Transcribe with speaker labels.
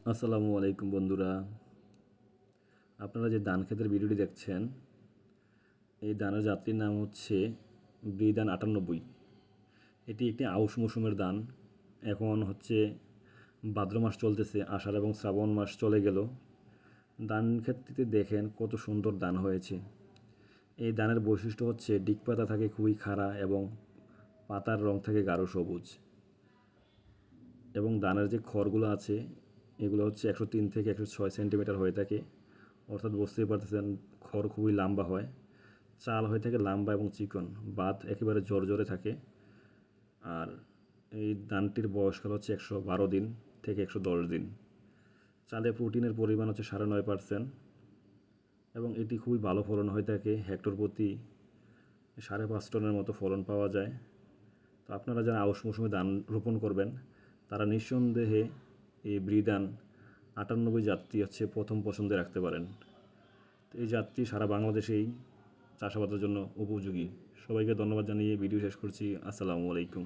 Speaker 1: আসসালামু আলাইকুম বন্ধুরা, আপনারা যে ধান ক্ষেতের ভিডিওটি দেখছেন, এই ধানের জাতটির নাম হচ্ছে ব্রিধান 98। এটি একটি আউশ মৌসুমের ধান। এখন হচ্ছে ভাদ্র মাস চলতেছে, আষাঢ় এবং শ্রাবণ মাস চলে গেল। ধান ক্ষেতটিতে দেখেন কত সুন্দর ধান হয়েছে। এই ধানের বৈশিষ্ট্য হচ্ছে ডিগ পাতা থাকে খুবই খাড়া এবং পাতার রং থাকে গাঢ় সবুজ, এবং ধানের যে খড়গুলো আছে এগুলো হচ্ছে 103 থেকে 106 সেন্টিমিটার হয়ে থাকে। অর্থাৎ বুঝতেই পারতেছেন খড় খুবই লম্বা হয়। চাল হয়ে থাকে লম্বা এবং চিকন, বাত একেবারে জোরে থাকে। আর এই ধানটির বয়সকাল হচ্ছে 112 দিন থেকে 110 দিন। চালে প্রোটিনের পরিমাণ হচ্ছে 9.5%, এবং এটি খুবই ভালো ফলন হয়ে থাকে। হেক্টর প্রতি 5.5 টনের মতো ফলন পাওয়া যায়। তো আপনারা যারা আউশ মৌসুমে ধান রোপণ করবেন তারা নিঃসন্দেহে এই ব্রিধান 98 জাতটি হচ্ছে প্রথম পছন্দে রাখতে পারেন। তো এই জাতটি সারা বাংলাদেশেই চাষাবাদের জন্য উপযোগী। সবাইকে ধন্যবাদ জানিয়ে ভিডিও শেষ করছি। আসসালামু আলাইকুম।